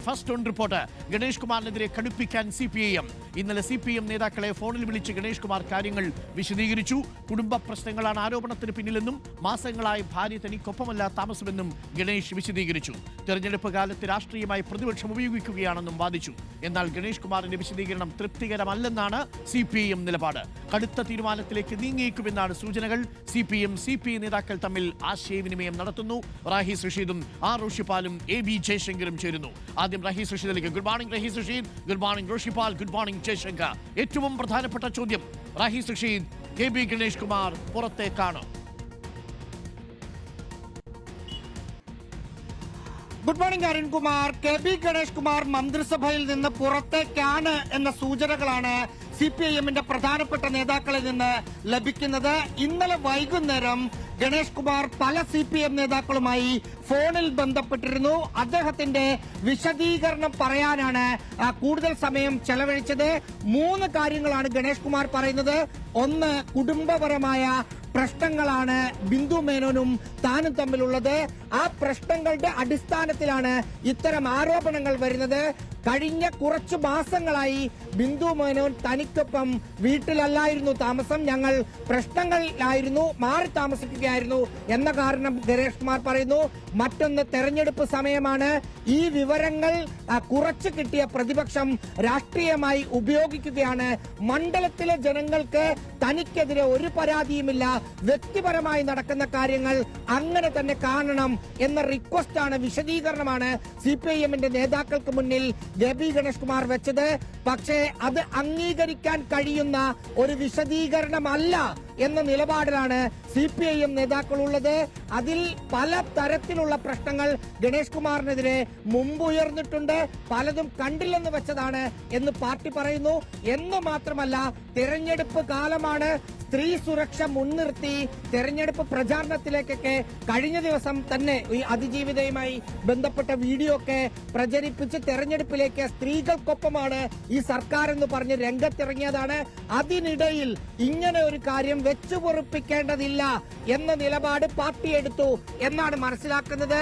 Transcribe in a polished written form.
First on report. Ganesh കുമാറിനെതിരെ കടുപ്പിക്കാൻ CPIM. ഇന്നലെ CPIM നേതാക്കളെ ഫോണിൽ വിളിച്ച് ഗണേഷ് കുമാർ കാര്യങ്ങൾ വിശദീകരിച്ചു. കുടുംബ പ്രശ്നങ്ങളാണ് ആരോപണത്തിന് പിന്നിലെന്നും മാസങ്ങളായി ഭാര്യ തനിക്കൊപ്പമല്ല താമസമെന്നും ഗണേഷ് വിശദീകരിച്ചു. തെരഞ്ഞെടുപ്പ് കാലത്ത് രാഷ്ട്രീയമായി പ്രതിപക്ഷം ഉപയോഗിക്കുകയാണെന്നും വാദിച്ചു. എന്നാൽ ഗണേഷ് കുമാറിന്റെ വിശദീകരണം തൃപ്തികരമല്ലെന്നാണ് CPIM നിലപാട്. കടുത്ത തീരുമാനത്തിലേക്ക് നീങ്ങിയേക്കുമെന്നാണ് സൂചനകൾ. CPM CPI നേതാക്കൾ തമ്മിൽ ആശയവിനിമയം നടത്തുന്നു. റാഹിസ് റഷീദും റോഷിപ്പാലും AB ജയശങ്കറും ചേരുന്നു. ആദ്യം റാഹിസ് റഷീദിലേക്ക്. Good morning Rahis Rasheed. Good morning റോഷിപ്പാൽ. Good morning Jayashankar. ഏറ്റവും പ്രധാനപ്പെട്ട ചോദ്യം, റാഹിസ് റഷീദ്, KB ഗണേഷ് കുമാർ പുറത്തേക്കാണ്. Good morning Arunkumar. KB Ganesh Kumar മന്ത്രിസഭയിൽ നിന്ന് പുറത്തേക്കാണ് എന്ന സൂചനകളാണ് CPIMന്റെ പ്രധാനപ്പെട്ട നേതാക്കളിൽ നിന്ന് ലഭിക്കുന്നത്. ഇന്നലെ വൈകുന്നേരം ഗണേഷ് കുമാർ പല CPIM നേതാക്കളുമായി ഫോണിൽ ബന്ധപ്പെട്ടിരുന്നു. അദ്ദേഹത്തിന്റെ വിശദീകരണം പറയാനാണ് കൂടുതൽ സമയം ചെലവഴിച്ചത്. 3 കാര്യങ്ങളാണ് ഗണേഷ് കുമാർ പറയുന്നത്. ഒന്ന്, കുടുംബപരമായ പ്രശ്നങ്ങളാണ് ബിന്ദു മേനോനും താനും തമ്മിലുള്ളത്. ആ പ്രശ്നങ്ങളുടെ അടിസ്ഥാനത്തിലാണ് ഇത്തരം ആരോപണങ്ങൾ വരുന്നത്. കഴിഞ്ഞ കുറച്ചു മാസങ്ങളായി ബിന്ദു മേനോൻ തനിക്കൊപ്പം വീട്ടിലല്ലായിരുന്നു താമസം, ഞങ്ങൾ പ്രശ്നങ്ങളിലായിരുന്നു, മാറി താമസിക്കുകയായിരുന്നു എന്ന കാരണം ഗണേഷ് കുമാർ പറയുന്നു. മറ്റൊന്ന്, തെരഞ്ഞെടുപ്പ് സമയമാണ്. ഈ വിവരങ്ങൾ കുറച്ചു കിട്ടിയ പ്രതിപക്ഷം രാഷ്ട്രീയമായി ഉപയോഗിക്കുകയാണ്. മണ്ഡലത്തിലെ ജനങ്ങൾക്ക് തനിക്കെതിരെ ഒരു പരാതിയുമില്ല, വ്യക്തിപരമായി നടക്കുന്ന കാര്യങ്ങൾ അങ്ങനെ തന്നെ കാണണം എന്ന റിക്വസ്റ്റാണ്, വിശദീകരണമാണ് CPIMന്റെ നേതാക്കൾക്ക് മുന്നിൽ KB ഗണേഷ് കുമാർ വെച്ചത്. പക്ഷേ അത് അംഗീകരിക്കാൻ കഴിയുന്ന ഒരു വിശദീകരണമല്ല എന്ന നിലപാടിലാണ് CPIM നേതാക്കളുള്ളത്. അതിൽ പല തരത്തിലുള്ള പ്രശ്നങ്ങൾ ഗണേഷ് കുമാറിനെതിരെ മുമ്പ് ഉയർന്നിട്ടുണ്ട്. പലതും കണ്ടില്ലെന്ന് വെച്ചതാണ് എന്ന് പാർട്ടി പറയുന്നു. എന്ന് മാത്രമല്ല, തെരഞ്ഞെടുപ്പ് കാലമാണ്. സ്ത്രീ സുരക്ഷ മുൻനിർത്തി തെരഞ്ഞെടുപ്പ് പ്രചാരണത്തിലേക്കൊക്കെ കഴിഞ്ഞ ദിവസം തന്നെ ഈ അതിജീവിതയുമായി ബന്ധപ്പെട്ട വീഡിയോ ഒക്കെ പ്രചരിപ്പിച്ച് തെരഞ്ഞെടുപ്പിലേക്ക് സ്ത്രീകൾക്കൊപ്പമാണ് ഈ സർക്കാർ എന്ന് പറഞ്ഞ് രംഗത്തിറങ്ങിയതാണ്. അതിനിടയിൽ ഇങ്ങനെ ഒരു കാര്യം വെച്ചുപൊറുപ്പിക്കേണ്ടതില്ല എന്ന നിലപാട് പാർട്ടി എടുത്തു എന്നാണ് മനസ്സിലാക്കുന്നത്.